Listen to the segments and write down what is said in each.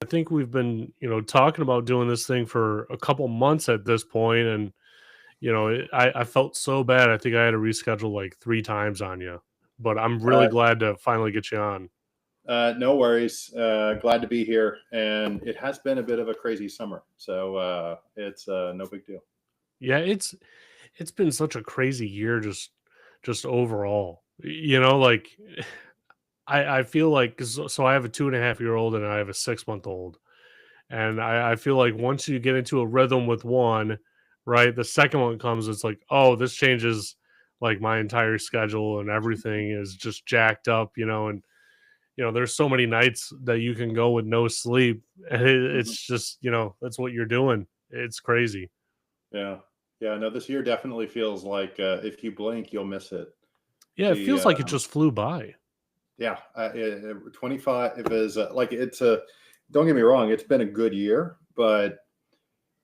I think we've been, talking about doing this thing for a couple months at this point, and I felt so bad. I think I had to reschedule like 3 times on you, but I'm really Uh, glad to finally get you on. no worries. Glad to be here. And it has been a bit of a crazy summer. So it's no big deal. Yeah, it's been such a crazy year, just overall. Like I feel like so I have a 2.5 year old and I have a 6 month old. And I feel like once you get into a rhythm with one, right, the second one comes, it's like, oh, this changes like my entire schedule and everything is just jacked up, and there's so many nights that you can go with no sleep. And Mhm. it's just, that's what you're doing. It's crazy. Yeah. Yeah. No, this year definitely feels like if you blink, you'll miss it. Yeah, it The feels like it just flew by. Yeah, 25 is like it's a. Don't get me wrong, it's been a good year, but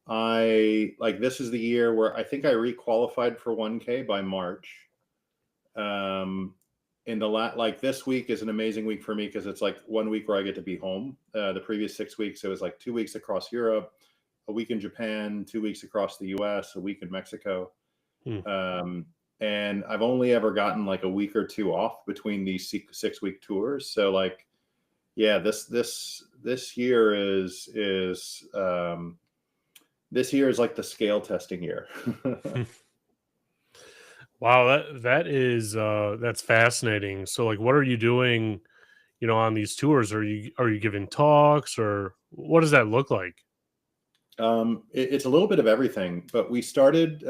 I like this is the year where I think I requalified for 1K by March. Um, in the like this week is an amazing week for me because it's like 1 week where I get to be home. The previous 6 weeks, it was like 2 weeks across Europe, a week in Japan, 2 weeks across the US, a week in Mexico. Hmm. Um, and I've only ever gotten like a week or two off between these 6 week tours. So like, yeah, this year is like the scale testing year. Wow, that's fascinating. So like what are you doing, on these tours? Are you giving talks, or what does that look like? It's a little bit of everything, but we started.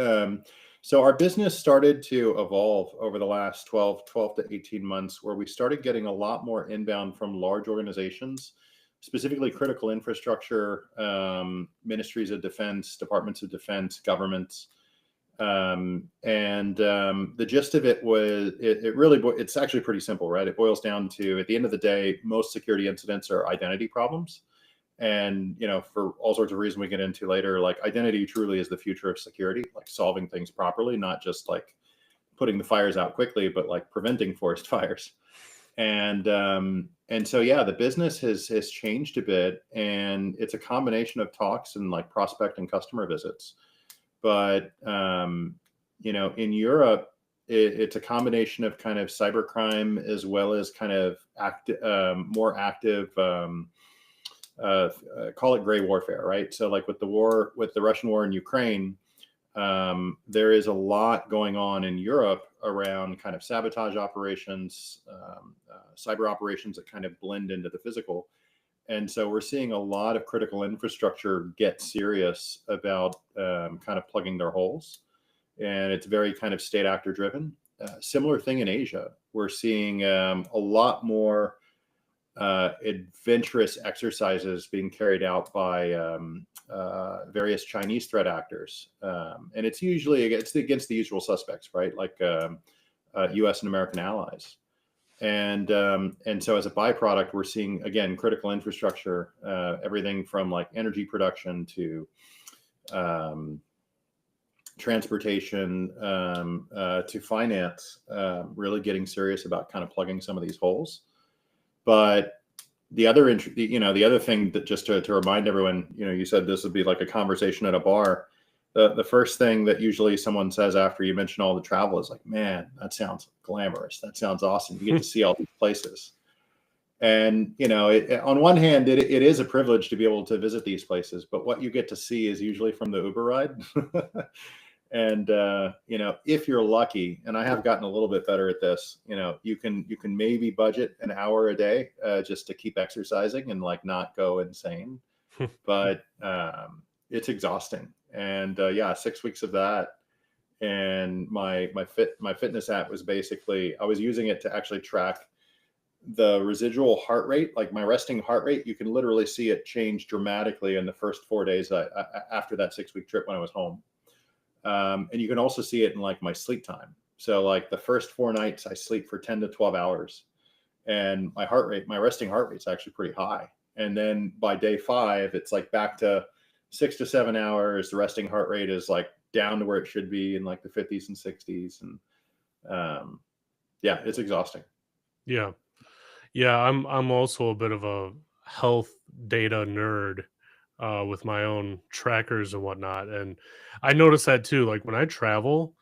So our business started to evolve over the last 12 to 18 months, where we started getting a lot more inbound from large organizations, specifically critical infrastructure, ministries of defense, departments of defense, governments. And the gist of it was it really it's actually pretty simple, right? It boils down to, at the end of the day, most security incidents are identity problems. And for all sorts of reasons we get into later, like identity truly is the future of security, like solving things properly, not just like putting the fires out quickly, but like preventing forest fires. And so yeah, the business has changed a bit, and it's a combination of talks and like prospect and customer visits. But in Europe, it's a combination of kind of cybercrime as well as kind of more active, call it gray warfare, right? So like with the Russian war in Ukraine, there is a lot going on in Europe around kind of sabotage operations, cyber operations that kind of blend into the physical. And so we're seeing a lot of critical infrastructure get serious about kind of plugging their holes. And it's very kind of state actor driven. Similar thing in Asia. We're seeing a lot more adventurous exercises being carried out by various Chinese threat actors. And it's usually against the usual suspects, right? Like US and American allies. And so as a byproduct, we're seeing, again, critical infrastructure, everything from like energy production to transportation to finance, really getting serious about kind of plugging some of these holes. But the other thing that, just to remind everyone, you said this would be like a conversation at a bar. The first thing that usually someone says after you mention all the travel is like, man, that sounds glamorous. That sounds awesome. You get to see all these places. And, on one hand, it is a privilege to be able to visit these places, but what you get to see is usually from the Uber ride. And if you're lucky, and I have gotten a little bit better at this, you can maybe budget an hour a day just to keep exercising and like not go insane. But it's exhausting. And yeah, 6 weeks of that. And my fitness app was basically, I was using it to actually track the residual heart rate, like my resting heart rate. You can literally see it change dramatically in the first 4 days after that 6 week trip when I was home. And you can also see it in like my sleep time. So like the first 4 nights I sleep for 10 to 12 hours, and my resting heart rate's actually pretty high. And then by day 5, it's like back to 6 to 7 hours. The resting heart rate is like down to where it should be in like the 50s and 60s. And yeah, it's exhausting. Yeah. Yeah, I'm also a bit of a health data nerd with my own trackers and whatnot. And I notice that too. Like when I travel,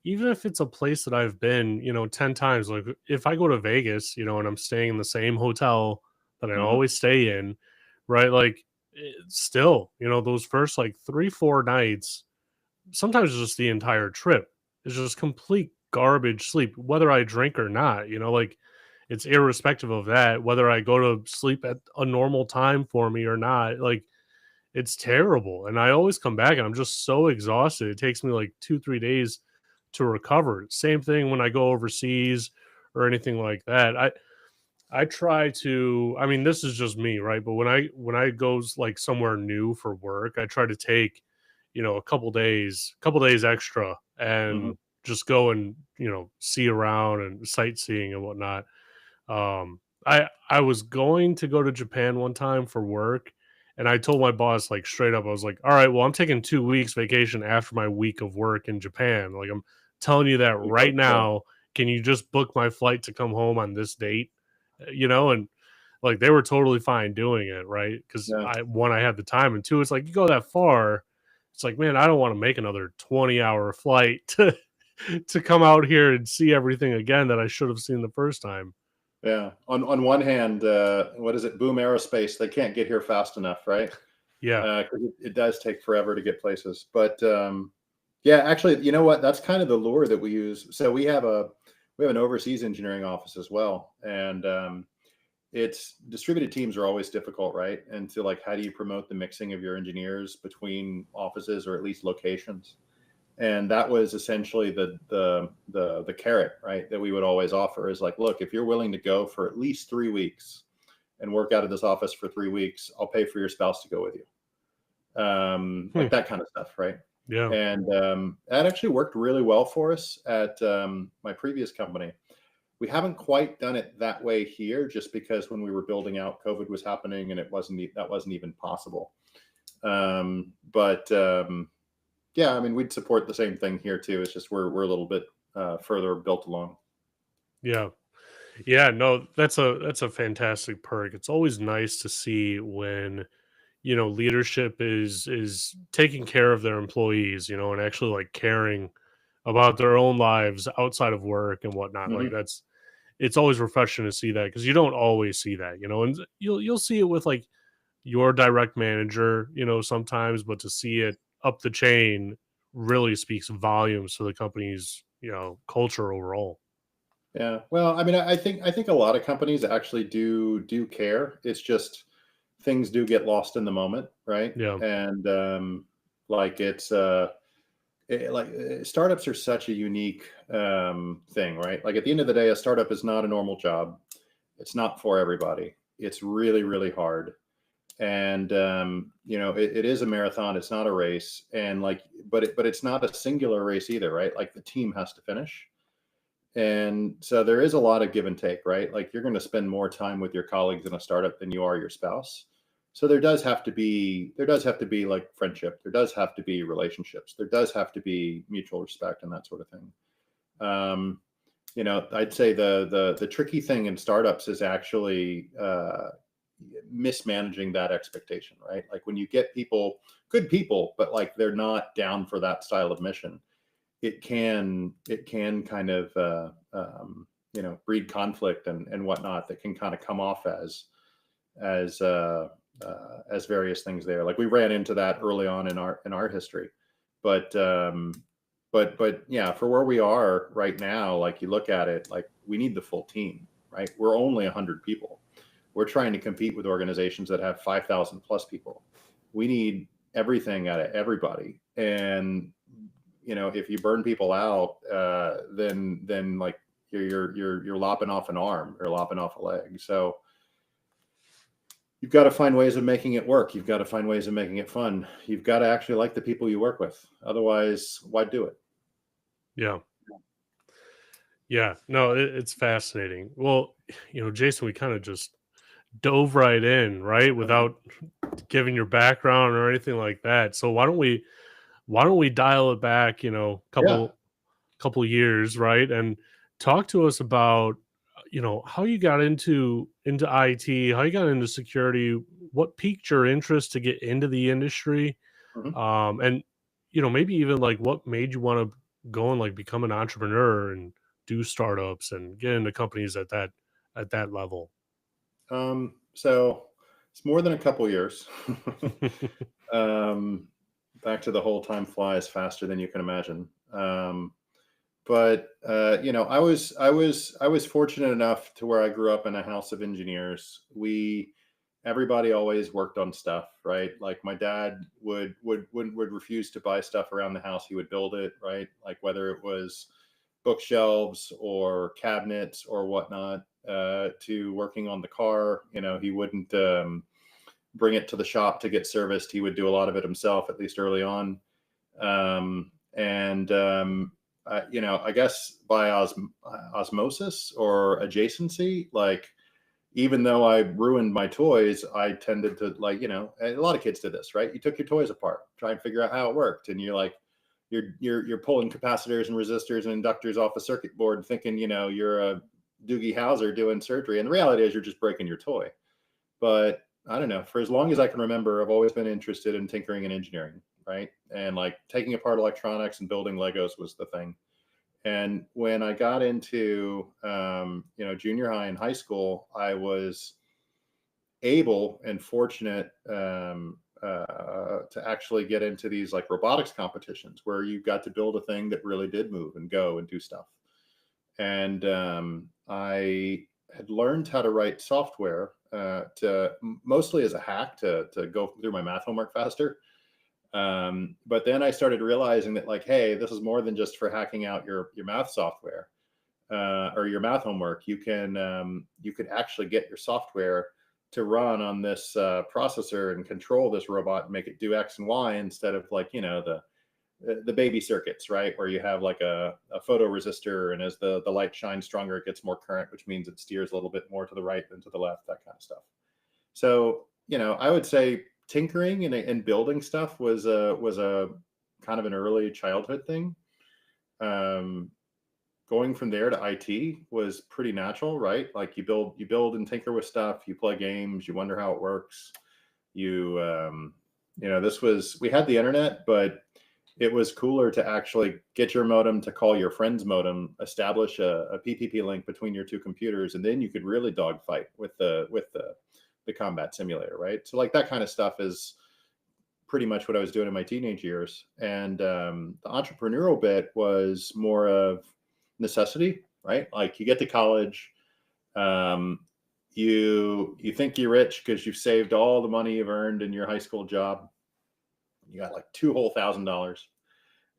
even if it's a place that I've been, 10 times, like if I go to Vegas, and I'm staying in the same hotel that I Hmm. always stay in, right? Like still, those first like 3, 4 nights, sometimes just the entire trip is just complete garbage sleep, whether I drink or not, like it's irrespective of that, whether I go to sleep at a normal time for me or not. Like it's terrible. And I always come back and I'm just so exhausted. It takes me like 2, 3 days to recover. Same thing when I go overseas or anything like that. I try to, I mean, this is just me, right? But when I goes like somewhere new for work, I try to take, a couple days extra Hmm. and just go and, see around and sightseeing and whatnot. I was going to go to Japan one time for work, and I told my boss like straight up, I was like, "All right, well, I'm taking 2 weeks vacation after my week of work in Japan. Like, I'm telling you that You go, right yeah, now. Can you just book my flight to come home on this date?" And like they were totally fine doing it, right? Because yeah. I had the time, and two, it's like you go that far, it's like, man, I don't want to make another 20-hour flight to come out here and see everything again that I should have seen the first time. Yeah. On one hand, what is it? Boom Aerospace. They can't get here fast enough, right? Yeah. 'Cause it does take forever to get places. But yeah, actually, you know what? That's kind of the lure that we use. So we have an overseas engineering office as well, and it's distributed teams are always difficult, right? And so, like, how do you promote the mixing of your engineers between offices or at least locations? And that was essentially the carrot, right, that we would always offer is like, look, if you're willing to go for at least 3 weeks and work out of this office for 3 weeks, I'll pay for your spouse to go with you. Hmm. Like that kind of stuff, right? Yeah. And that actually worked really well for us at my previous company. We haven't quite done it that way here, just because when we were building out, COVID was happening, and that wasn't even possible. But yeah, I mean, we'd support the same thing here too. It's just we're a little bit further built along. Yeah. Yeah, no, that's a fantastic perk. It's always nice to see when, leadership is taking care of their employees, and actually like caring about their own lives outside of work and whatnot. Like Hmm. it's always refreshing to see that because you don't always see that, and you'll see it with like your direct manager, sometimes, but to see it up the chain really speaks volumes to the company's, culture overall. Yeah. Well, I mean, I think a lot of companies actually do care. It's just things do get lost in the moment, right? Yeah. And like startups are such a unique thing, right? Like at the end of the day, a startup is not a normal job. It's not for everybody. It's really, really hard. And it is a marathon. It's not a race. And like, but it's not a singular race either, right? Like the team has to finish. And so there is a lot of give and take, right? Like you're going to spend more time with your colleagues in a startup than you are your spouse. So there does have to be like friendship. There does have to be relationships. There does have to be mutual respect and that sort of thing. Um, I'd say the tricky thing in startups is actually mismanaging that expectation, right? Like when you get people, good people, but like they're not down for that style of mission, it can kind of breed conflict and whatnot that can kind of come off as as various things there. Like we ran into that early on in our history, but but yeah, for where we are right now, like you look at it, like we need the full team, right? We're only 100 people. We're trying to compete with organizations that have 5,000 plus people. We need everything out of everybody, and if you burn people out, then like you're lopping off an arm or lopping off a leg. So you've got to find ways of making it work. You've got to find ways of making it fun. You've got to actually like the people you work with. Otherwise, why do it? Yeah. Yeah. No, it's fascinating. Well, Jason, we kind of just dove right in, right? Without giving your background or anything like that. So why don't we dial it back, Yeah. couple years, right? And talk to us about, how you got into IT, how you got into security, what piqued your interest to get into the industry, Mhm. and maybe even like what made you want to go and like become an entrepreneur and do startups and get into companies at that level. So it's more than a couple years. um, Back to the whole time flies faster than you can imagine. But I was fortunate enough to where I grew up in a house of engineers. Everybody always worked on stuff, right? Like my dad would refuse to buy stuff around the house. He would build it, right? Like whether it was bookshelves or cabinets or whatnot, to working on the car. He wouldn't bring it to the shop to get serviced. He would do a lot of it himself, at least early on. And I guess by osmosis or adjacency, like even though I ruined my toys, I tended to like, a lot of kids did this, right? You took your toys apart, try and figure out how it worked, and you're like, you're pulling capacitors and resistors and inductors off a circuit board, thinking you're a Doogie Howser doing surgery, and the reality is you're just breaking your toy. But I don't know. For as long as I can remember, I've always been interested in tinkering and engineering, right? And like taking apart electronics and building Legos was the thing. And when I got into junior high and high school, I was able and fortunate to actually get into these like robotics competitions where you got to build a thing that really did move and go and do stuff. And I had learned how to write software mostly as a hack to go through my math homework faster. But then I started realizing that like, hey, this is more than just for hacking out your math software or your math homework. You could actually get your software to run on this processor and control this robot and make it do X and Y instead of like the baby circuits, right? Where you have like a photoresistor, and as the light shines stronger, it gets more current, which means it steers a little bit more to the right than to the left, that kind of stuff. So, I would say tinkering and building stuff was a kind of an early childhood thing. Um, Going from there to IT was pretty natural, right? Like you build and tinker with stuff, you play games, you wonder how it works. You this was we had the internet, but it was cooler to actually get your modem to call your friend's modem, establish a PPP link between your two computers, and then you could really dogfight with the combat simulator, right? So like that kind of stuff is pretty much what I was doing in my teenage years. And the entrepreneurial bit was more of necessity, right? Like you get to college, um, you think you're rich because you've saved all the money you've earned in your high school job. You got like $2,000,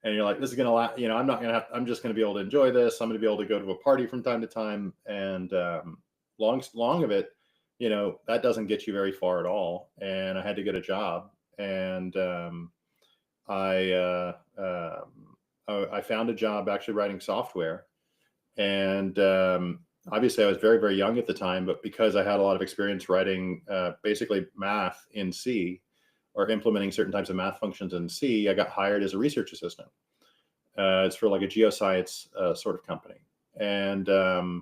and you're like, this is gonna last. I'm not gonna have. I'm just gonna be able to enjoy this. I'm gonna be able to go to a party from time to time, and long of it, that doesn't get you very far at all. And I had to get a job, and I, I found a job actually writing software, and obviously I was very very young at the time, but because I had a lot of experience writing basically math in C or implementing certain types of math functions in C, I got hired as a research assistant. It's for like a geoscience sort of company. And I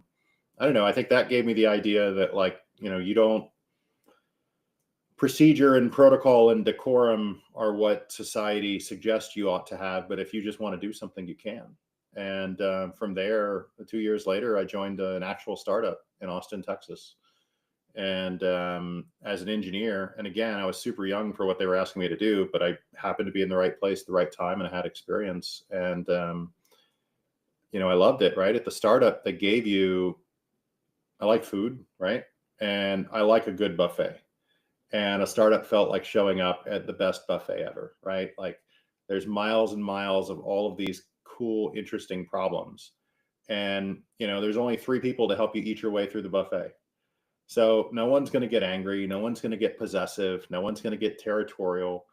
don't know. I think that gave me the idea that like, you don't procedure and protocol and decorum are what society suggests you ought to have. But if you just want to do something, you can. And from there, 2 years later, I joined an actual startup in Austin, Texas. And as an engineer, and again, I was super young for what they were asking me to do, but I happened to be in the right place at the right time, and I had experience. And I loved it. Right at the startup, they gave you. I like food, right? And I like a good buffet. And a startup felt like showing up at the best buffet ever, right? Like there's miles and miles of all of these cool, interesting problems, and there's only three people to help you eat your way through the buffet. So no one's going to get angry. No one's going to get possessive. No one's going to get territorial.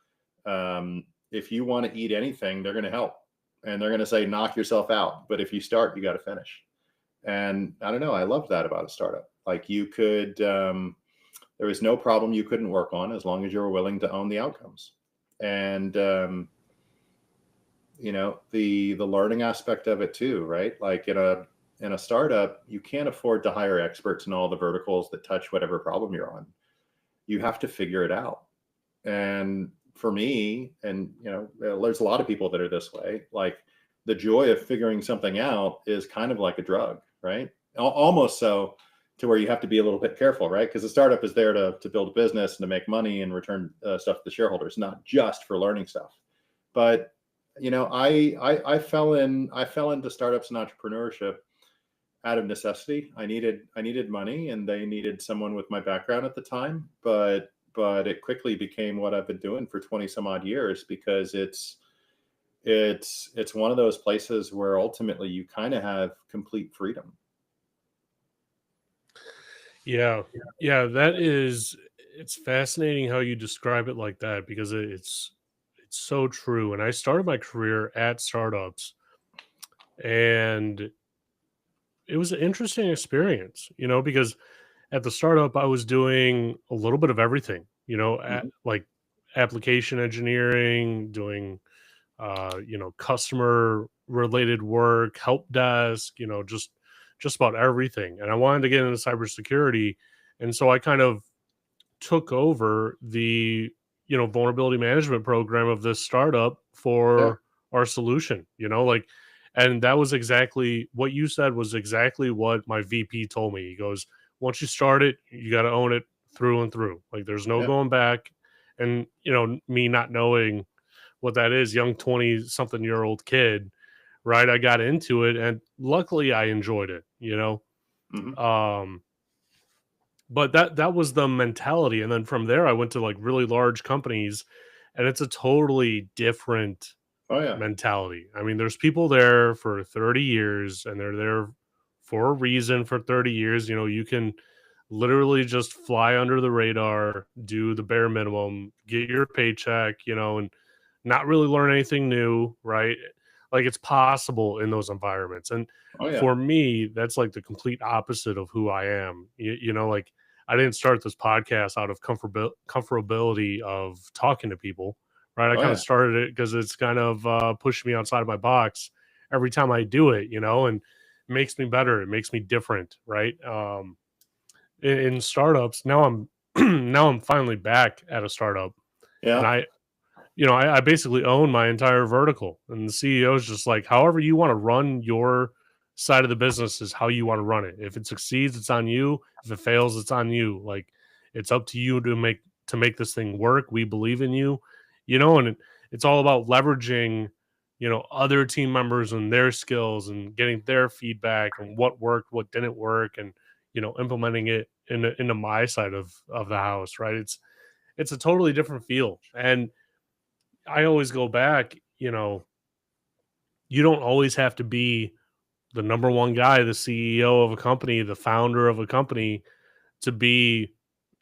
If you want to eat anything, they're going to help, and they're going to say, knock yourself out. But if you start, you got to finish. And I don't know. I love that about a startup. Like you could, there was no problem you couldn't work on as long as you were willing to own the outcomes. And, the learning aspect of it too, right? Like in a startup, you can't afford to hire experts in all the verticals that touch whatever problem you're on. You have to figure it out. And for me, and there's a lot of people that are this way, like the joy of figuring something out is kind of like a drug, right? Almost so to where you have to be a little bit careful, right? Because the startup is there to build a business and to make money and return stuff to the shareholders, not just for learning stuff. But I fell into startups and entrepreneurship out of necessity. I needed money, and they needed someone with my background at the time. But it quickly became what I've been doing for 20 some odd years, because it's one of those places where ultimately you kind of have complete freedom. Yeah. Yeah, that is it's fascinating how you describe it like that because it's so true. And I started my career at startups, and it was an interesting experience, because at the startup I was doing a little bit of everything, Mhm. like application engineering, doing customer related work, help desk, just about everything. And I wanted to get into cybersecurity. And so I kind of took over the, vulnerability management program of this startup Yeah. for our solution, and that was exactly what you said was exactly what my VP told me. He goes, once you start it, you got to own it through and through. Like there's no Yeah. going back. And, me not knowing what that is, young 20 something year old kid, right? I got into it and luckily I enjoyed it. Hmm. Um, but that was the mentality. And then from there I went to like really large companies, and it's a totally different Oh yeah. mentality. I mean, there's people there for 30 years and they're there for a reason for 30 years. You can literally just fly under the radar, do the bare minimum, get your paycheck, and not really learn anything new, right? Like it's possible in those environments. And Oh yeah. for me, that's like the complete opposite of who I am. Like I didn't start this podcast out of comfortability of talking to people, right? I Oh kind of yeah. started it because it's kind of pushed me outside of my box every time I do it, and it makes me better. It makes me different, right? In startups, now I'm now I'm finally back at a startup, and Yeah. I basically own my entire vertical, and the CEO is just like, however you want to run your side of the business is how you want to run it. If it succeeds, it's on you. If it fails, it's on you. Like it's up to you to make this thing work. We believe in you, and it's all about leveraging, other team members and their skills and getting their feedback and what worked, what didn't work, and implementing it into my side of the house. Right? It's a totally different feel, and I always go back, you don't always have to be the number one guy, the CEO of a company, the founder of a company to be,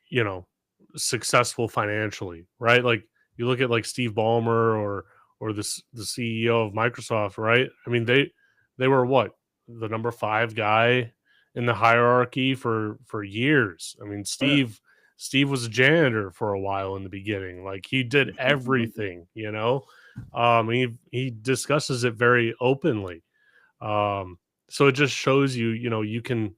you know, successful financially, right? Like you look at like Steve Ballmer or the CEO of Microsoft, right? I mean, they were what? The number 5 guy in the hierarchy for years. I mean, Oh yeah. Steve was a janitor for a while in the beginning. Like he did everything, he discusses it very openly. Um, so it just shows you, you can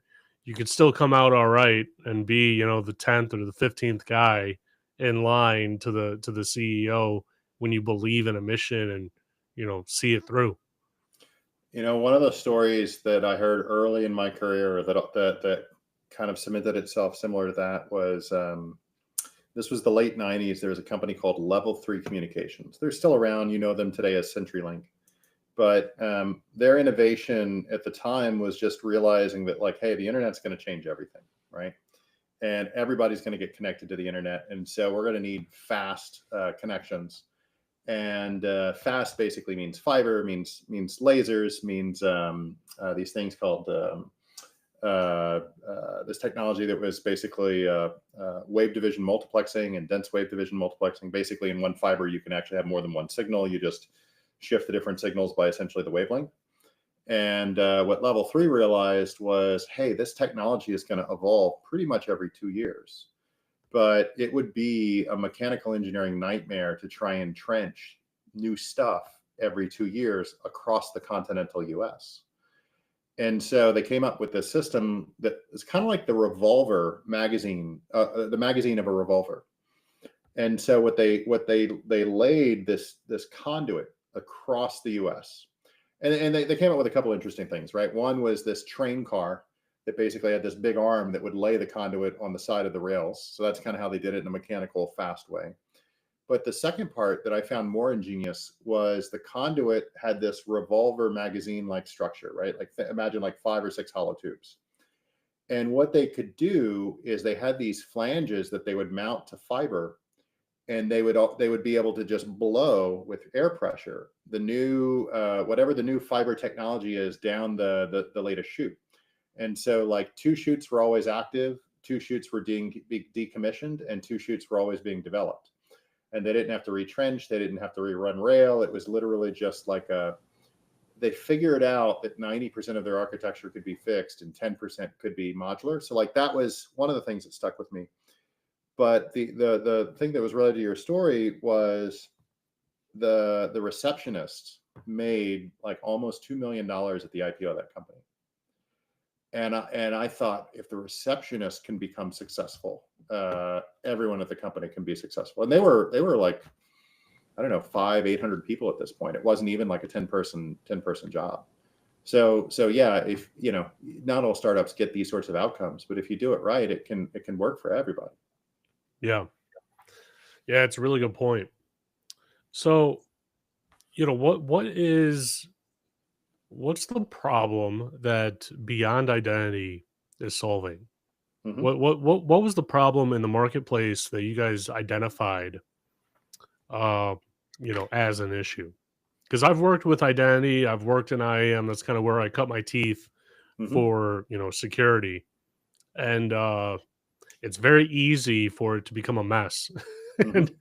still come out all right and be, the 10th or the 15th guy in line to the CEO when you believe in a mission and see it through. One of the stories that I heard early in my career that kind of cemented itself similar to that was this was the late '90s. There was a company called Level 3 Communications. They're still around. You know them today as CenturyLink. But their innovation at the time was just realizing that, like, hey, the internet's going to change everything, right? And everybody's going to get connected to the internet, and so we're going to need fast connections. And fast basically means fiber, means lasers, means these things called this technology that was basically wave division multiplexing and dense wave division multiplexing. Basically, in one fiber, you can actually have more than one signal. You just shift the different signals by essentially the wavelength. And what Level 3 realized was, hey, this technology is going to evolve pretty much every 2 years. But it would be a mechanical engineering nightmare to try and trench new stuff every 2 years across the continental US. And so they came up with this system that is kind of like the revolver magazine, the magazine of a revolver. And so they laid this conduit across the U.S. And they came up with a couple interesting things, right? One was this train car that basically had this big arm that would lay the conduit on the side of the rails. So that's kind of how they did it in a mechanical, fast way. But the second part that I found more ingenious was the conduit had this revolver magazine-like structure, right? Like imagine like 5 or 6 hollow tubes. And what they could do is they had these flanges that they would mount to fiber, and they would be able to just blow with air pressure the new whatever the new fiber technology is down the latest chute. And so like 2 chutes were always active, 2 chutes were being decommissioned, and 2 chutes were always being developed. And they didn't have to retrench, they didn't have to rerun rail. It was literally just like they figured out that 90% of their architecture could be fixed and 10% could be modular. So like that was one of the things that stuck with me. But the thing that was related to your story was the receptionist made like almost $2 million at the IPO of that company. And I thought, if the receptionist can become successful, everyone at the company can be successful. And they were like, I don't know, 500-800 people at this point. It wasn't even like a 10-person job. So yeah, if not all startups get these sorts of outcomes, but if you do it right, it can work for everybody. Yeah. Yeah, it's a really good point. So, what's the problem that Beyond Identity is solving? Hmm. What was the problem in the marketplace that you guys identified, uh, as an issue? Because I've worked with identity, I've worked in IAM. That's kind of where I cut my teeth Hmm. for security, and it's very easy for it to become a mess. Hmm. And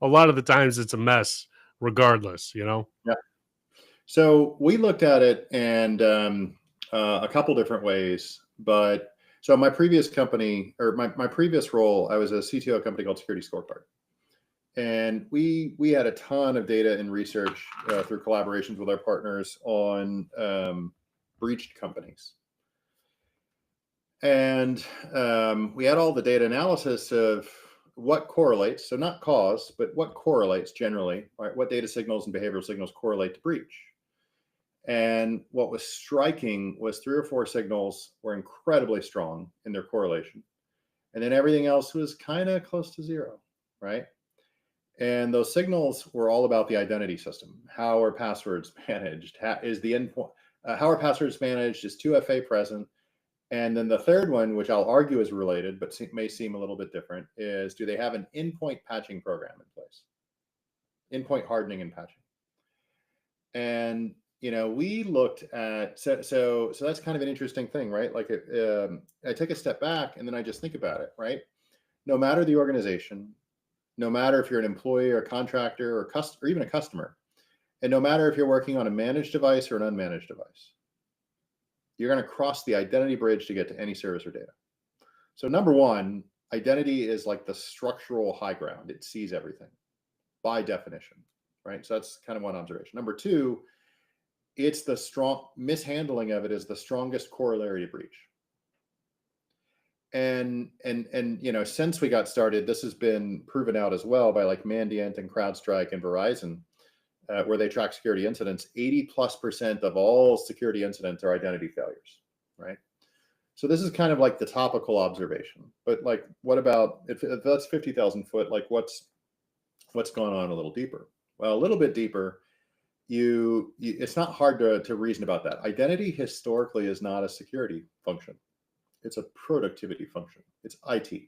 a lot of the times, it's a mess, regardless. Yeah. So we looked at it and a couple different ways. But so my previous company, or my previous role, I was a CTO of a company called Security Scorecard. And we had a ton of data and research through collaborations with our partners on breached companies. And we had all the data analysis of what correlates, so not cause, but what correlates generally, right? What data signals and behavioral signals correlate to breach. And what was striking was 3 or 4 signals were incredibly strong in their correlation. And then everything else was kind of close to 0, right? And those signals were all about the identity system. How are passwords managed? Is the endpoint, how are passwords managed? Is 2FA present? And then the third one, which I'll argue is related, but may seem a little bit different, is do they have an endpoint patching program in place? Endpoint hardening and patching. And we looked at so that's kind of an interesting thing, right? Like I take a step back and then I just think about it, right? No matter the organization, no matter if you're an employee or a contractor or even a customer, and no matter if you're working on a managed device or an unmanaged device, you're going to cross the identity bridge to get to any service or data. So number one, identity is like the structural high ground. It sees everything by definition, right? So that's kind of one observation. Number two, it's the strong mishandling of it is the strongest corollary to breach. And since we got started, this has been proven out as well by like Mandiant and CrowdStrike and Verizon, where they track security incidents. 80+% of all security incidents are identity failures, right? So this is kind of like the topical observation. But like, what about if that's 50,000 foot? Like, what's going on a little deeper? Well, a little bit deeper. It's not hard to reason about that. Identity historically is not a security function. It's a productivity function. It's IT.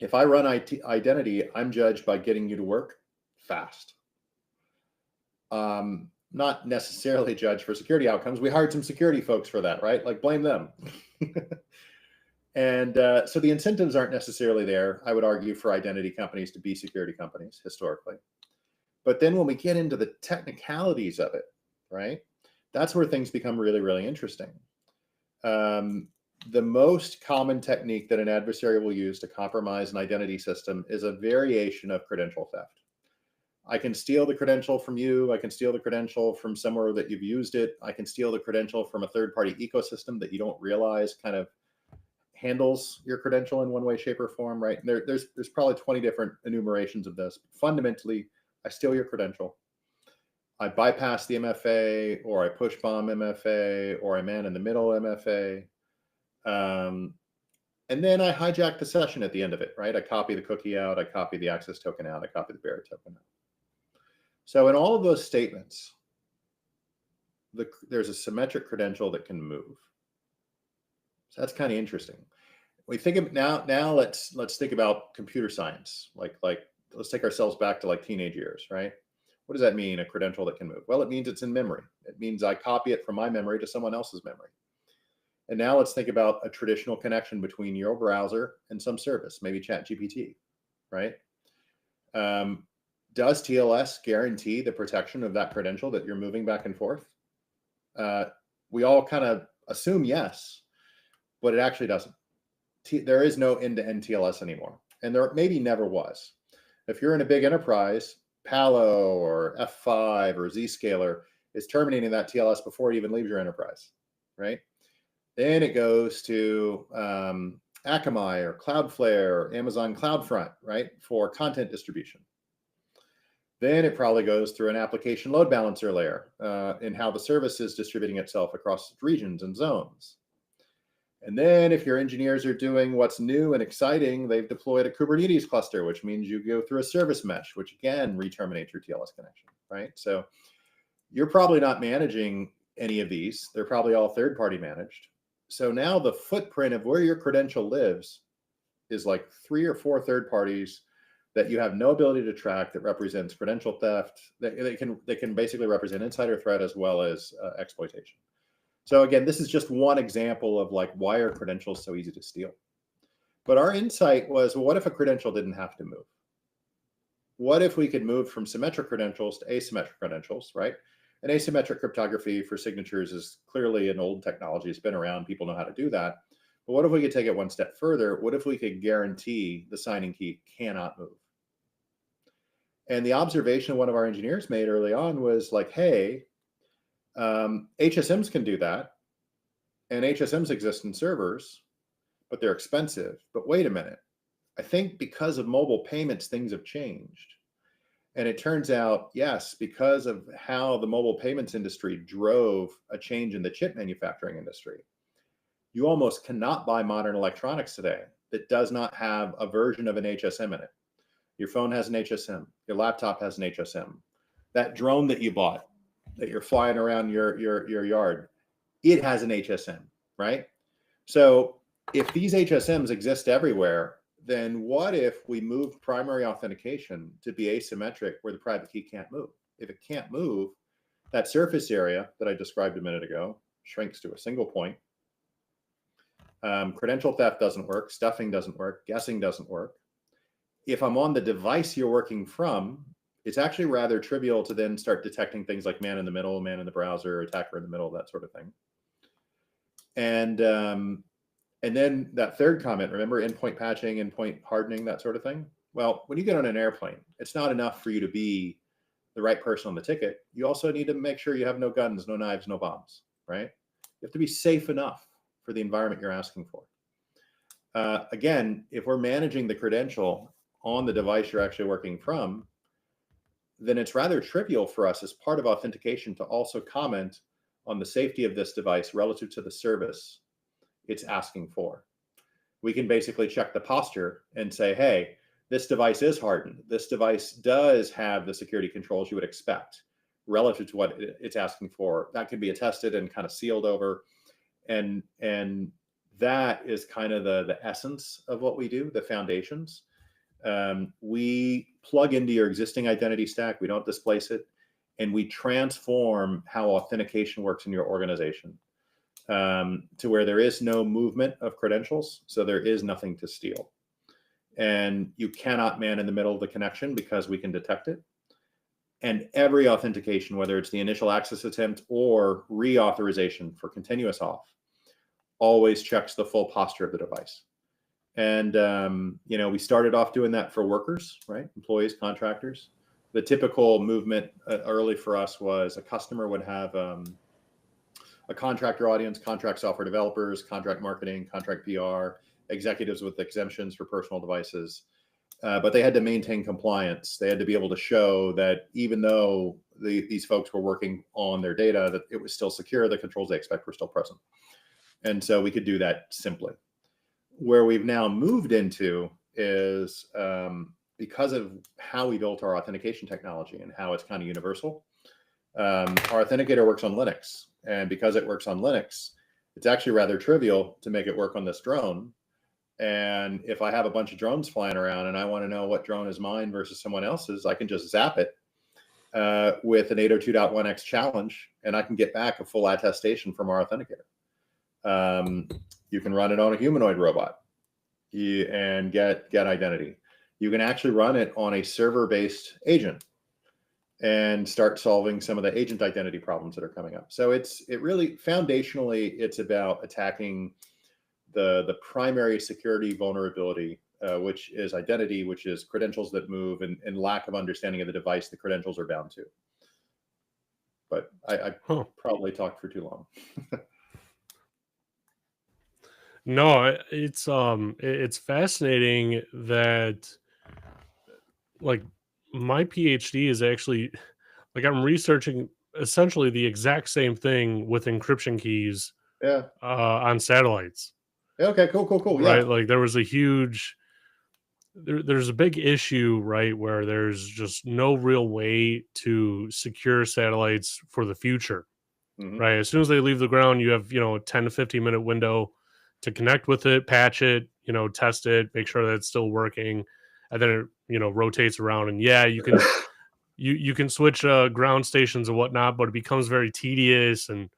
If I run identity, I'm judged by getting you to work fast. Not necessarily judged for security outcomes. We hired some security folks for that, right? Like blame them. And so the incentives aren't necessarily there, I would argue, for identity companies to be security companies historically. But then when we get into the technicalities of it, right, that's where things become really, really interesting. The most common technique that an adversary will use to compromise an identity system is a variation of credential theft. I can steal the credential from you. I can steal the credential from somewhere that you've used it. I can steal the credential from a third-party ecosystem that you don't realize kind of handles your credential in one way, shape, or form, right? And there's probably 20 different enumerations of this. Fundamentally, I steal your credential. I bypass the MFA, or I push bomb MFA, or I man in the middle MFA. And then I hijack the session at the end of it, right? I copy the cookie out, I copy the access token out, I copy the bearer token out. So in all of those statements, there's a symmetric credential that can move. So that's kind of interesting. We think of now let's think about computer science. Like let's take ourselves back to like teenage years, right? What does that mean, a credential that can move? Well, it means it's in memory. It means I copy it from my memory to someone else's memory. And now let's think about a traditional connection between your browser and some service, maybe ChatGPT, right? Does TLS guarantee the protection of that credential that you're moving back and forth? We all kind of assume yes, but it actually doesn't. There is no end-to-end TLS anymore, and there maybe never was. If you're in a big enterprise, Palo or F5 or Zscaler is terminating that TLS before it even leaves your enterprise, right? Then it goes to Akamai or Cloudflare or Amazon CloudFront, right, for content distribution. Then it probably goes through an application load balancer layer in how the service is distributing itself across regions and zones. And then if your engineers are doing what's new and exciting, they've deployed a Kubernetes cluster, which means you go through a service mesh, which again re-terminates your TLS connection, right? So you're probably not managing any of these. They're probably all third-party managed. So now the footprint of where your credential lives is like 3 or 4 third parties that you have no ability to track, that represents credential theft. They can basically represent insider threat as well as exploitation. So again, this is just one example of like, why are credentials so easy to steal? But our insight was, well, what if a credential didn't have to move? What if we could move from symmetric credentials to asymmetric credentials, right? And asymmetric cryptography for signatures is clearly an old technology. It's been around. People know how to do that. But what if we could take it one step further? What if we could guarantee the signing key cannot move? And the observation one of our engineers made early on was like, hey, HSMs can do that. And HSMs exist in servers, but they're expensive. But wait a minute. I think because of mobile payments, things have changed. And it turns out, yes, because of how the mobile payments industry drove a change in the chip manufacturing industry, you almost cannot buy modern electronics today that does not have a version of an HSM in it. Your phone has an HSM. Your laptop has an HSM. That drone that you bought, that you're flying around your yard, it has an HSM, right? So if these HSMs exist everywhere, then what if we moved primary authentication to be asymmetric where the private key can't move? If it can't move, that surface area that I described a minute ago shrinks to a single point. Credential theft doesn't work. Stuffing doesn't work. Guessing doesn't work. If I'm on the device you're working from, it's actually rather trivial to then start detecting things like man in the middle, man in the browser, attacker in the middle, that sort of thing. And then that third comment, remember endpoint patching, endpoint hardening, that sort of thing? Well, when you get on an airplane, it's not enough for you to be the right person on the ticket. You also need to make sure you have no guns, no knives, no bombs, right? You have to be safe enough for the environment you're asking for. Again, if we're managing the credential on the device you're actually working from, then it's rather trivial for us as part of authentication to also comment on the safety of this device relative to the service it's asking for. We can basically check the posture and say, hey, this device is hardened. This device does have the security controls you would expect relative to what it's asking for. That can be attested and kind of sealed over. And that is kind of the essence of what we do, the foundations. We plug into your existing identity stack. We don't displace it. And we transform how authentication works in your organization to where there is no movement of credentials. So there is nothing to steal. And you cannot man in the middle of the connection because we can detect it. And every authentication, whether it's the initial access attempt or reauthorization for continuous auth, always checks the full posture of the device. And, we started off doing that for workers, right? Employees, contractors. the typical movement early for us was a customer would have a contractor audience, contract software developers, contract marketing, contract PR, executives with exemptions for personal devices. But they had to maintain compliance. They had to be able to show that even though these folks were working on their data, that it was still secure, the controls they expect were still present. And so we could do that simply. Where we've now moved into is because of how we built our authentication technology and how it's kind of universal, our authenticator works on Linux. And because it works on Linux, it's actually rather trivial to make it work on this drone. And if I have a bunch of drones flying around and I want to know what drone is mine versus someone else's, I can just zap it with an 802.1x challenge, and I can get back a full attestation from our authenticator. You can run it on a humanoid robot and get identity. You can actually run it on a server-based agent and start solving some of the agent identity problems that are coming up. So it really foundationally, it's about attacking the primary security vulnerability, which is identity, which is credentials that move, and lack of understanding of the device the credentials are bound to. But I probably talked for too long. No, it's fascinating that, like, my PhD is actually, like, I'm researching essentially the exact same thing with encryption keys Yeah. on satellites. Okay. Cool. Right, Yeah. like there was a huge there's a big issue, right, where there's just no real way to secure satellites for the future. Mm-hmm. Right, as soon as they leave the ground, you have, a 10 to 15-minute window to connect with it, patch it, test it, make sure that it's still working, and then it, rotates around. And yeah, you can switch ground stations and whatnot, but it becomes very tedious and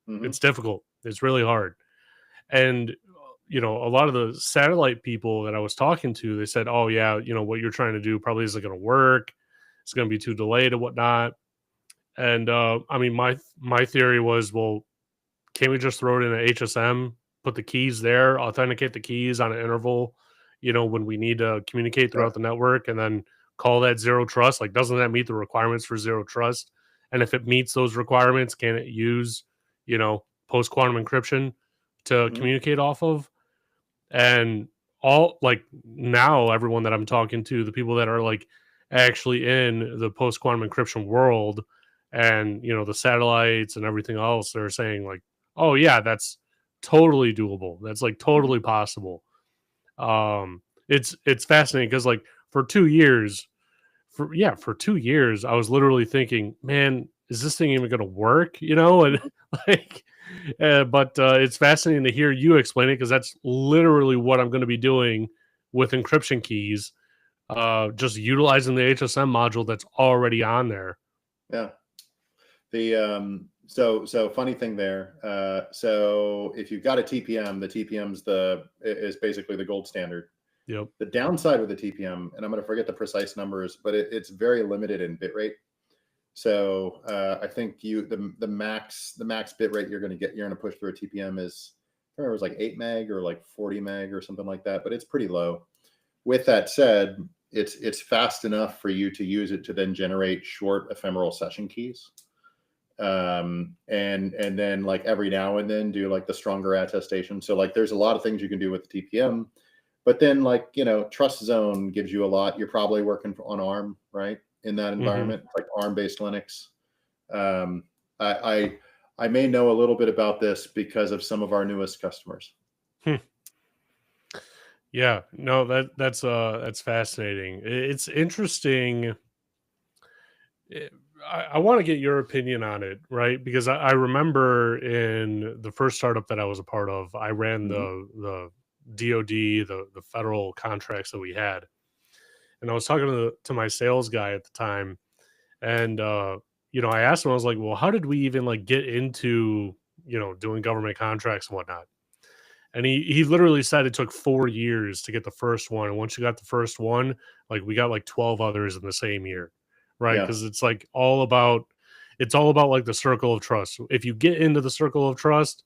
Mm-hmm. it's difficult. It's really hard. And a lot of the satellite people that I was talking to, they said, "Oh yeah, what you're trying to do probably isn't going to work. It's going to be too delayed and whatnot." And I mean, my theory was, well, can't we just throw it in an HSM, put the keys there, authenticate the keys on an interval, when we need to communicate Yeah. throughout the network, and then call that zero trust? Like, doesn't that meet the requirements for zero trust? And if it meets those requirements, can it use, post quantum encryption to Mm-hmm. communicate off of? And all, like, now everyone that I'm talking to, the people that are like actually in the post quantum encryption world, and the satellites and everything else, they're saying like, oh yeah, that's totally doable. That's like Mm-hmm. totally possible. It's fascinating because, like, for 2 years, for 2 years, I was literally thinking, man, is this thing even going to work? And Mm-hmm. like, but it's fascinating to hear you explain it, because that's literally what I'm going to be doing with encryption keys, just utilizing the HSM module that's already on there. Yeah. So funny thing there. So if you've got a TPM, the TPM's is basically the gold standard. Yep. The downside with the TPM, and I'm going to forget the precise numbers, but it's very limited in bit rate. So I think the max bit rate you're going to push through a TPM is, I remember it was like 8 meg or like 40 meg or something like that, but it's pretty low. With that said, it's fast enough for you to use it to then generate short ephemeral session keys. And then, like, every now and then do like the stronger attestation. So like there's a lot of things you can do with the TPM, but then, like, Trust Zone gives you a lot. You're probably working on ARM, right? In that Hmm. environment, like ARM based Linux. Um, I may know a little bit about this because of some of our newest customers. Yeah, no, that's fascinating. It's interesting. eh, I want to get your opinion on it, right? Because I remember in the first startup that I was a part of, I ran Mm-hmm. the DoD, the federal contracts that we had, and I was talking to my sales guy at the time, and I asked him, I was like, "Well, how did we even like get into doing government contracts and whatnot?" And he literally said it took 4 years to get the first one, and once you got the first one, like, we got like 12 others in the same year, right? Yeah. Because it's all about like the circle of trust. If you get into the circle of trust,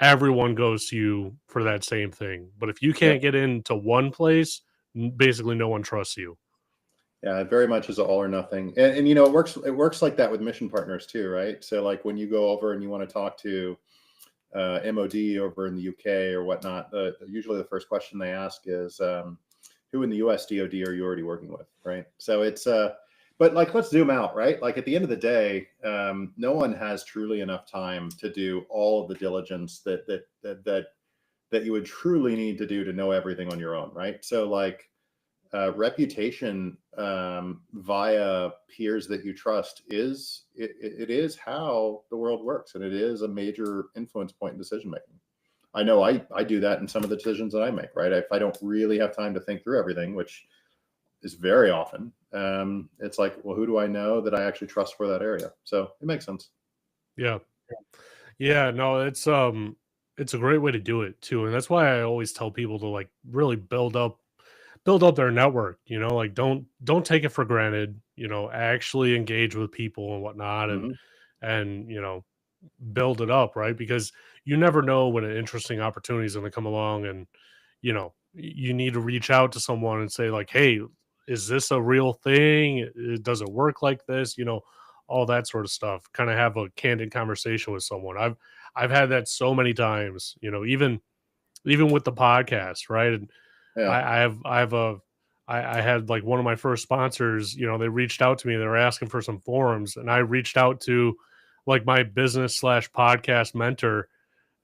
everyone goes to you for that same thing. But if you Yep. can't get into one place, basically no one trusts you. Yeah, it very much is all or nothing. And you know, it works like that with mission partners too, right? So like when you go over and you want to talk to MOD over in the UK or whatnot, usually the first question they ask is, who in the US DoD are you already working with, right? So it's but like let's zoom out, right? Like at the end of the day, no one has truly enough time to do all of the diligence that you would truly need to do to know everything on your own, right? So like reputation via peers that you trust it is how the world works, and it is a major influence point in decision making. I know I do that in some of the decisions that I make, right? If I don't really have time to think through everything, which is very often, it's like, well, who do I know that I actually trust for that area? So it makes sense. Yeah. Yeah, no, it's a great way to do it too. And that's why I always tell people to like really build up their network, like don't take it for granted, actually engage with people and whatnot Hmm. and build it up, right? Because you never know when an interesting opportunity is going to come along, and you need to reach out to someone and say like, "Hey, is this a real thing? Does it work like this?" All that sort of stuff. Kind of have a candid conversation with someone. I've had that so many times. Even with the podcast, right? And Yeah. I have a I had like one of my first sponsors, they reached out to me. They were asking for some forums, and I reached out to like my business slash podcast mentor,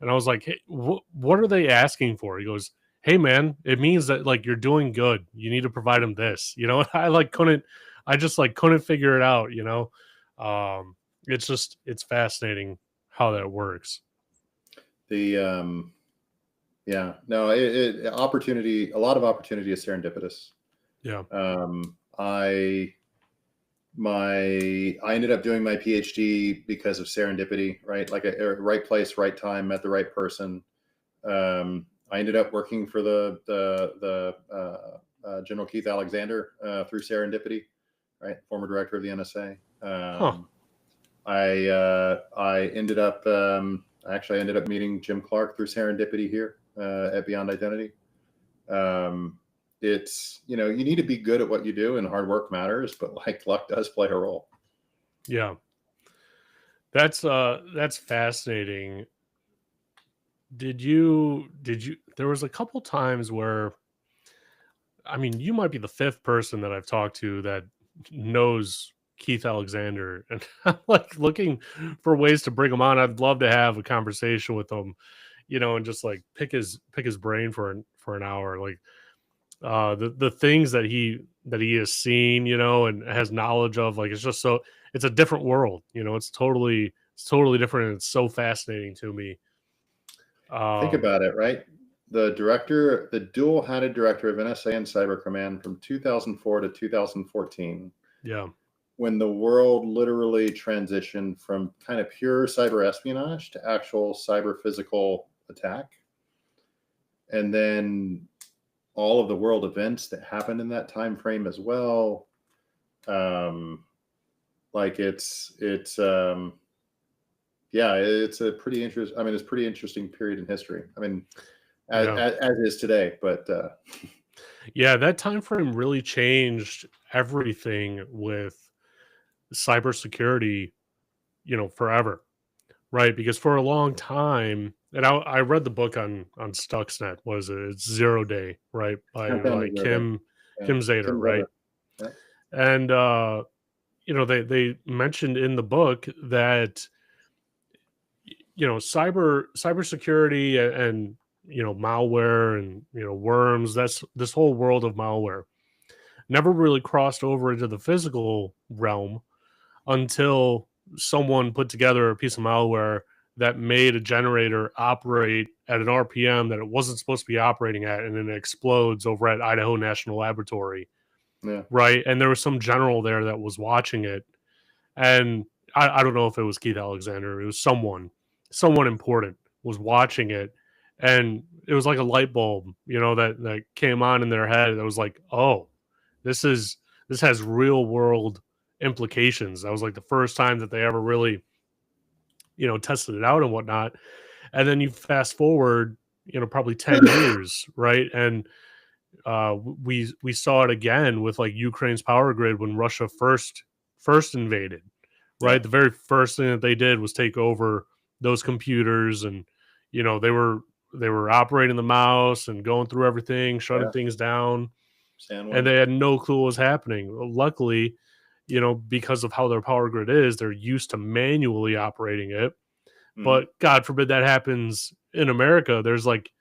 and I was like, "Hey, what are they asking for?" He goes, "Hey, man, it means that like you're doing good. You need to provide them this." I just like couldn't figure it out. Um, it's fascinating how that works. The yeah, no, opportunity, a lot of opportunity is serendipitous. Yeah. um I I ended up doing my PhD because of serendipity, right? Like a right place, right time, met the right person. I ended up working for the General Keith Alexander through serendipity, right? Former director of the NSA. Huh. I actually ended up meeting Jim Clark through serendipity here at Beyond Identity. Um, it's, you need to be good at what you do, and hard work matters, but like luck does play a role. Yeah. That's fascinating. Did you there was a couple times where, I mean, you might be the fifth person that I've talked to that knows Keith Alexander, and I'm like looking for ways to bring him on. I'd love to have a conversation with him, and just like pick his brain for an hour. Like the things that he has seen, and has knowledge of, like it's a different world, it's totally different, and it's so fascinating to me. Think Um about it, right? The dual-hatted director of NSA and Cyber Command from 2004 to 2014, yeah. when the world literally transitioned from kind of pure cyber espionage to actual cyber physical attack. And then all of the world events that happened in that time frame as well. Um, like yeah, it's a pretty interesting. I mean, it's a pretty interesting period in history. I mean, Yeah. as is today, but Yeah, that time frame really changed everything with cybersecurity, forever, right? Because for a long time, and I read the book on Stuxnet, was it? It's Zero Day, right? Countdown By to Zero Day. Yeah, Kim Zader, Tim right? Weber. Yeah. And they mentioned in the book that cybersecurity and malware and worms, that's this whole world of malware never really crossed over into the physical realm until someone put together a piece of malware that made a generator operate at an RPM that it wasn't supposed to be operating at, and then it explodes over at Idaho National Laboratory, Yeah. right? And there was some general there that was watching it, and I don't know if it was Keith Alexander, it was someone important was watching it, and it was like a light bulb, that came on in their head that was like, oh, this is this has real world implications. That was like the first time that they ever really, tested it out and whatnot. And then you fast forward, probably 10 years, right? And We saw it again with like Ukraine's power grid when Russia first invaded. Yeah. Right, the very first thing that they did was take over those computers, and they were operating the mouse and going through everything, shutting Yeah. things down, and Sandworm. they had no clue what was happening. Well, luckily, because of how their power grid is, they're used to manually operating it. Hmm. But God forbid that happens in America. There's like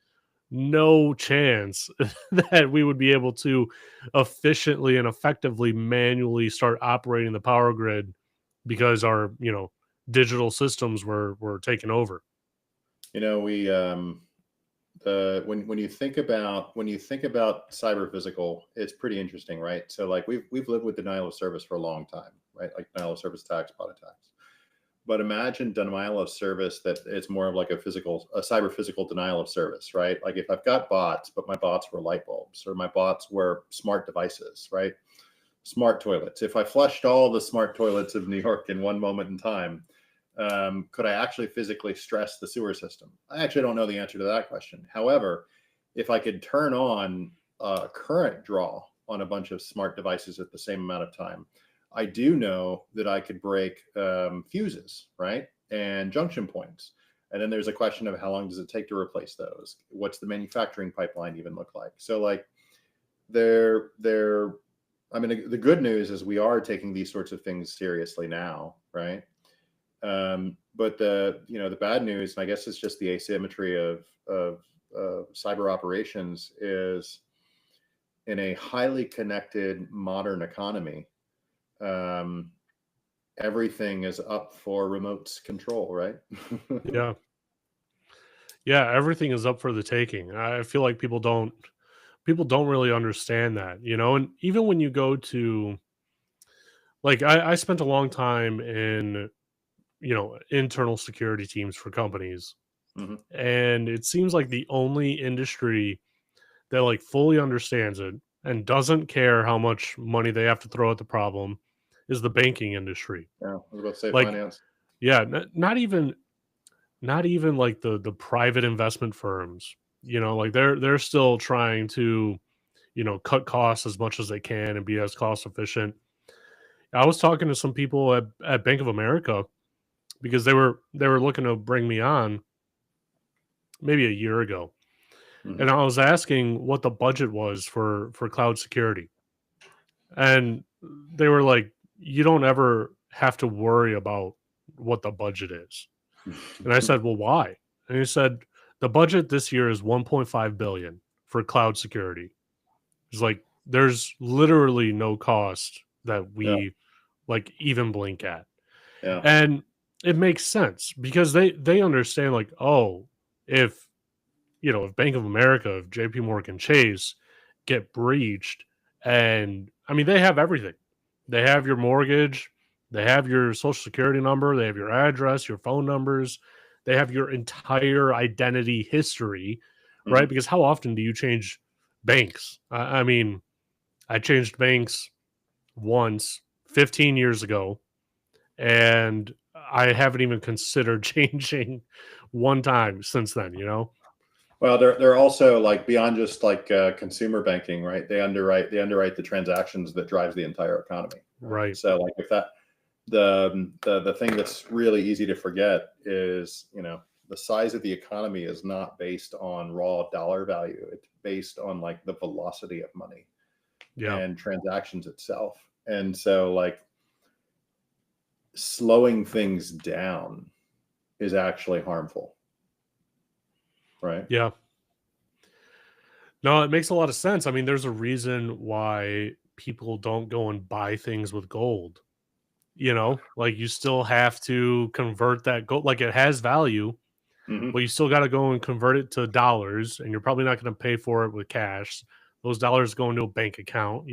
no chance that we would be able to efficiently and effectively manually start operating the power grid because our digital systems were taken over. We the when you think about cyber physical, it's pretty interesting, right? So like we've lived with denial of service for a long time, right? Like denial of service attacks, bot attacks. But imagine denial of service that it's more of like a cyber physical denial of service, right? Like if I've got bots, but my bots were light bulbs or my bots were smart devices, right? Smart toilets. If I flushed all the smart toilets of New York in one moment in time, could I actually physically stress the sewer system? I actually don't know the answer to that question. However, if I could turn on a current draw on a bunch of smart devices at the same amount of time, I do know that I could break fuses, right? And junction points. And then there's a question of how long does it take to replace those? What's the manufacturing pipeline even look like? So like they're I mean the good news is we are taking these sorts of things seriously now, right? But the bad news, and I guess it's just the asymmetry of cyber operations, is in a highly connected modern economy, um, everything is up for remote control, right? Yeah, yeah, everything is up for the taking. I feel like people don't really understand that, and even when you go to like I spent a long time in internal security teams for companies, Hmm. and it seems like the only industry that like fully understands it and doesn't care how much money they have to throw at the problem is the banking industry. Yeah, I was about to say Like, finance. yeah, not even like the private investment firms. Like they're still trying to cut costs as much as they can and be as cost efficient. I was talking to some people at Bank of America because they were looking to bring me on maybe a year ago, and Hmm. I was asking what the budget was for cloud security, and they were like, "You don't ever have to worry about what the budget is." And I said, "Well, why?" And he said, "The budget this year is 1.5 billion for cloud security." It's like there's literally no cost that Yeah, we like even blink at. yeah. And it makes sense because they understand like, oh, if if Bank of America, if JP Morgan Chase get breached, and I mean they have everything. They have your mortgage, they have your social security number, they have your address, your phone numbers, they have your entire identity history, right? Hmm. Because how often do you change banks? I mean, I changed banks once 15 years ago, and I haven't even considered changing one time since then. Well, they're also like beyond just like consumer banking, right? They underwrite the transactions that drives the entire economy, right? Right. So like if that the thing that's really easy to forget is the size of the economy is not based on raw dollar value. It's based on like the velocity of money Yeah. and transactions itself. And so like slowing things down is actually harmful, right? Yeah. No, it makes a lot of sense. I mean, there's a reason why people don't go and buy things with gold. Like you still have to convert that gold. Like it has value, Hmm. but you still got to go and convert it to dollars, and you're probably not going to pay for it with cash. Those dollars go into a bank account.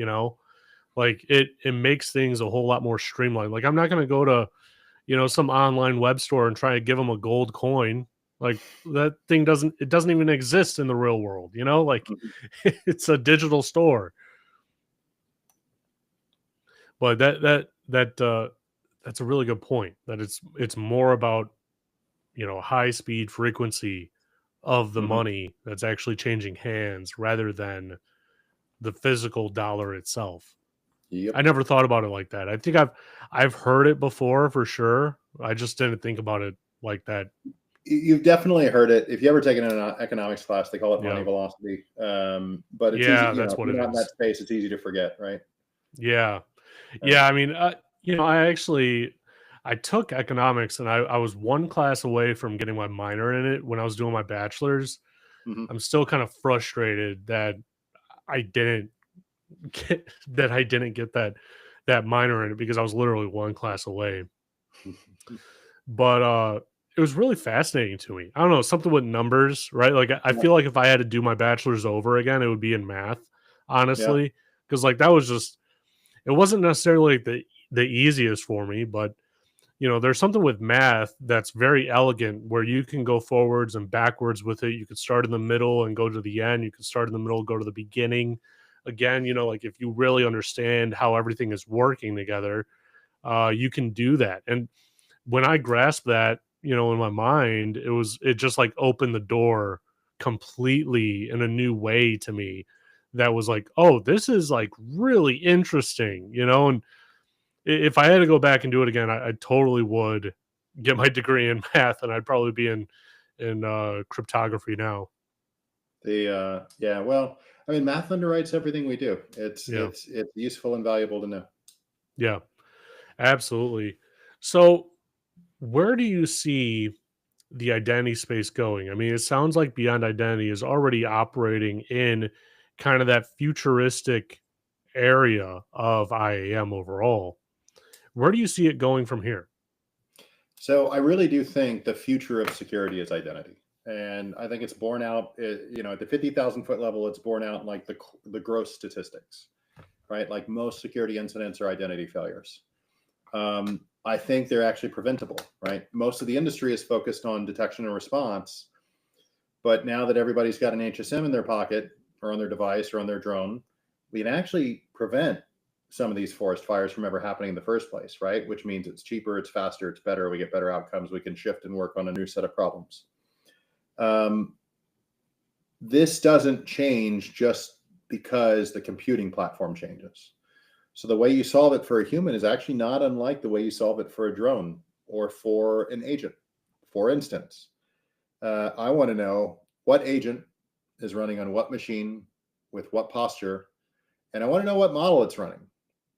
Like it makes things a whole lot more streamlined. Like I'm not going to go to some online web store and try to give them a gold coin. Like that thing doesn't even exist in the real world. Like it's a digital store. But that's a really good point that it's more about, high speed frequency of the Hmm. money that's actually changing hands rather than the physical dollar itself. I Yep. never thought about it like that. I think I've heard it before for sure. I just didn't think about it like that. You've definitely heard it. If you ever taken an economics class, they call it money Yeah. velocity. But it's easy, Yeah, you know, that's if what you're it not in that is. space, it's easy to forget, right? Yeah. Yeah. Yeah, I mean, I actually I took economics and I was one class away from getting my minor in it when I was doing my bachelor's. Hmm. I'm still kind of frustrated that I didn't I didn't get that minor in it because I was literally one class away. But it was really fascinating to me. I don't know, something with numbers, right? Like I Yeah. feel like if I had to do my bachelor's over again, it would be in math, Yeah. honestly. Because like that was just it wasn't necessarily like the easiest for me, but there's something with math that's very elegant where you can go forwards and backwards with it. You could start in the middle and go to the end. You could start in the middle, go to the beginning. Again, like if you really understand how everything is working together, you can do that. And when I grasped that, in my mind, it just like opened the door completely in a new way to me. That was like, oh, this is like really interesting, and if I had to go back and do it again, I totally would get my degree in math, and I'd probably be in cryptography now. Yeah, well, I mean, math underwrites everything we do. It's Yeah, it's it's useful and valuable to know. yeah, absolutely. So, where do you see the identity space going? I mean, it sounds like Beyond Identity is already operating in kind of that futuristic area of IAM overall. Where do you see it going from here? So I really do think the future of security is identity. And I think it's borne out, at the 50,000 foot level, it's borne out in like the gross statistics, right? Like most security incidents are identity failures. I think they're actually preventable, right? Most of the industry is focused on detection and response, but now that everybody's got an HSM in their pocket or on their device or on their drone, we can actually prevent some of these forest fires from ever happening in the first place, right? Which means it's cheaper, it's faster, it's better. We get better outcomes. We can shift and work on a new set of problems. Um, this doesn't change just because the computing platform changes. So the way you solve it for a human is actually not unlike the way you solve it for a drone or for an agent. For instance, I want to know what agent is running on what machine with what posture, and I want to know what model it's running,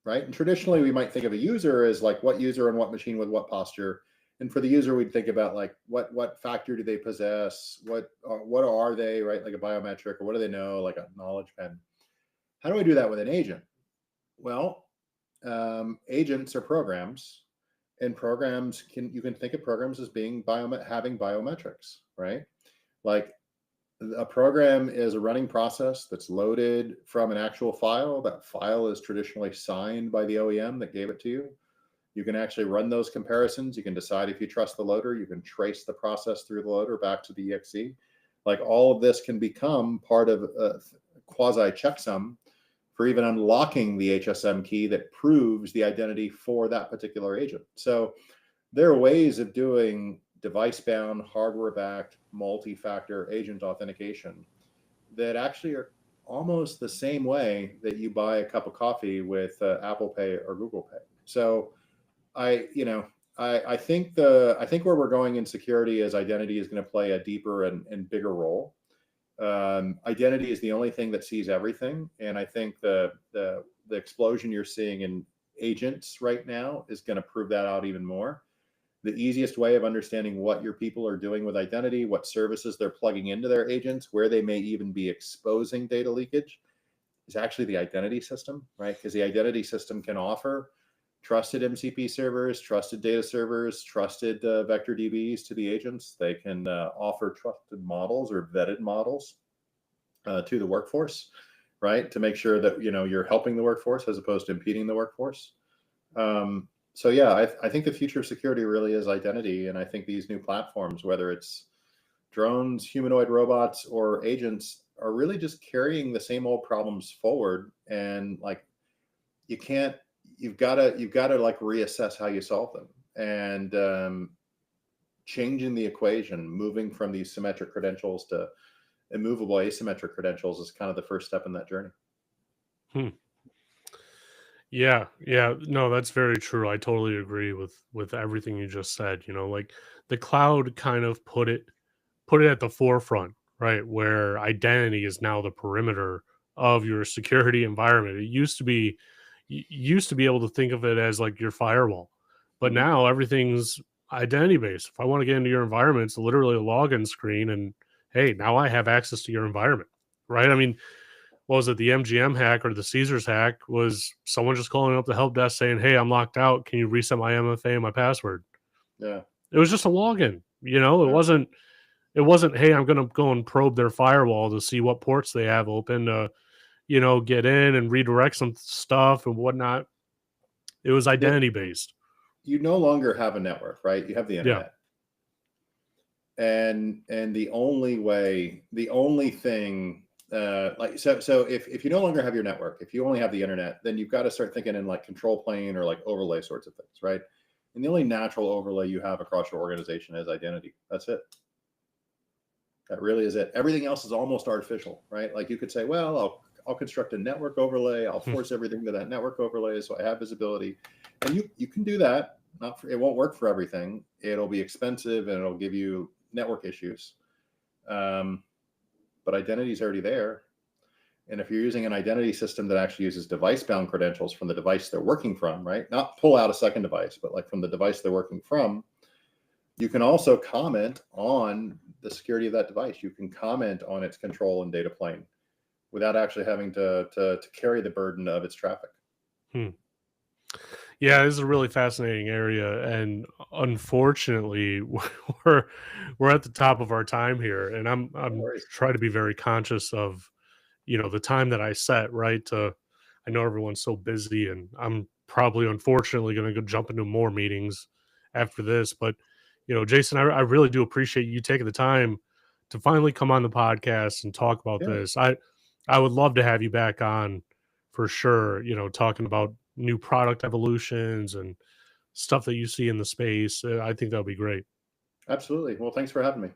right? And traditionally, we might think of a user as like what user on what machine with what posture. And for the user, we'd think about like what factor do they possess, what are they, right? Like a biometric, or what do they know, like a knowledge pen. How do I do that with an agent? Well, agents are programs, and programs you can think of programs as being having biometrics, right? Like a program is a running process that's loaded from an actual file. That file is traditionally signed by the OEM that gave it to you. You can actually run those comparisons. You can decide if you trust the loader. You can trace the process through the loader back to the exe. Like all of this can become part of a quasi checksum for even unlocking the HSM key that proves the identity for that particular agent. So there are ways of doing device bound, hardware backed, multi factor agent authentication that actually are almost the same way that you buy a cup of coffee with Apple Pay or Google Pay. So I, you know, I think where we're going in security is identity is going to play a deeper and bigger role. Identity is the only thing that sees everything, and I think the explosion you're seeing in agents right now is going to prove that out even more. The easiest way of understanding what your people are doing with identity, what services they're plugging into their agents, where they may even be exposing data leakage, is actually the identity system, right? Because the identity system can offer trusted MCP servers, trusted data servers, trusted vector DBs to the agents. They can offer trusted models or vetted models to the workforce, right? To make sure that you're helping the workforce as opposed to impeding the workforce. So yeah, I think the future of security really is identity, and I think these new platforms, whether it's drones, humanoid robots, or agents, are really just carrying the same old problems forward. And like you can't, you've got to like reassess how you solve them, and changing the equation, moving from these symmetric credentials to immovable asymmetric credentials is kind of the first step in that journey. Hmm. Yeah, yeah. No, that's very true. I totally agree with everything you just said. Like the cloud kind of put it at the forefront, right? Where identity is now the perimeter of your security environment. It used to be you used to be able to think of it as like your firewall. But Hmm. now everything's identity based. If I want to get into your environment, it's literally a login screen and hey, now I have access to your environment. Right? I mean, what was it? The MGM hack or the Caesars hack was someone just calling up the help desk saying, "Hey, I'm locked out. Can you reset my MFA and my password?" Yeah. It was just a login. It Yeah. wasn't, "Hey, I'm gonna go and probe their firewall to see what ports they have open to, get in and redirect some stuff and whatnot." It was The, identity based. you no longer have a network, right? You have the Yeah. internet. And the only thing, like, so if you no longer have your network, if you only have the internet, then you've got to start thinking in like control plane or like overlay sorts of things, right? And the only natural overlay you have across your organization is identity. That's it. That really is it. Everything else is almost artificial, right? Like you could say, well, I'll construct a network overlay. I'll force everything to that network overlay so I have visibility, and you can do that. Not for, it won't work for everything. It'll be expensive and it'll give you network issues. Um, but identity is already there. And if you're using an identity system that actually uses device bound credentials from the device they're working from, right? Not pull out a second device, but like from the device they're working from, you can also comment on the security of that device. You can comment on its control and data plane without actually having to carry the burden of its traffic. Hmm. Yeah, this is a really fascinating area, and unfortunately, we're we're at the top of our time here, and I'm No I'm worries. trying to be very conscious of the time that I set, right? I know everyone's so busy, and I'm probably unfortunately going to go jump into more meetings after this. But Jason, I really do appreciate you taking the time to finally come on the podcast and talk about Yeah, this. I would love to have you back on for sure. Talking about new product evolutions and stuff that you see in the space. I think that would be great. absolutely. Well, thanks for having me.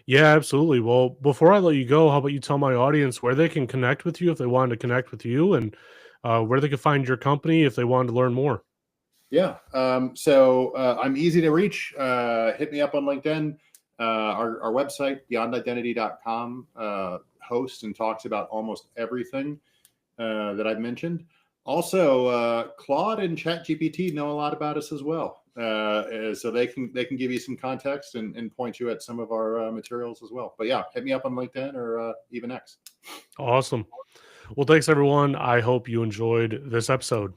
Yeah, absolutely. Well, before I let you go, how about you tell my audience where they can connect with you if they wanted to connect with you and where they could find your company if they wanted to learn more? Yeah. So I'm easy to reach. Hit me up on LinkedIn. Our website, beyondidentity.com, hosts and talks about almost everything that I've mentioned. Also, Claude and ChatGPT know a lot about us as well, so they can give you some context and point you at some of our materials as well. But yeah, hit me up on LinkedIn or even X. Awesome. Well, thanks, everyone. I hope you enjoyed this episode.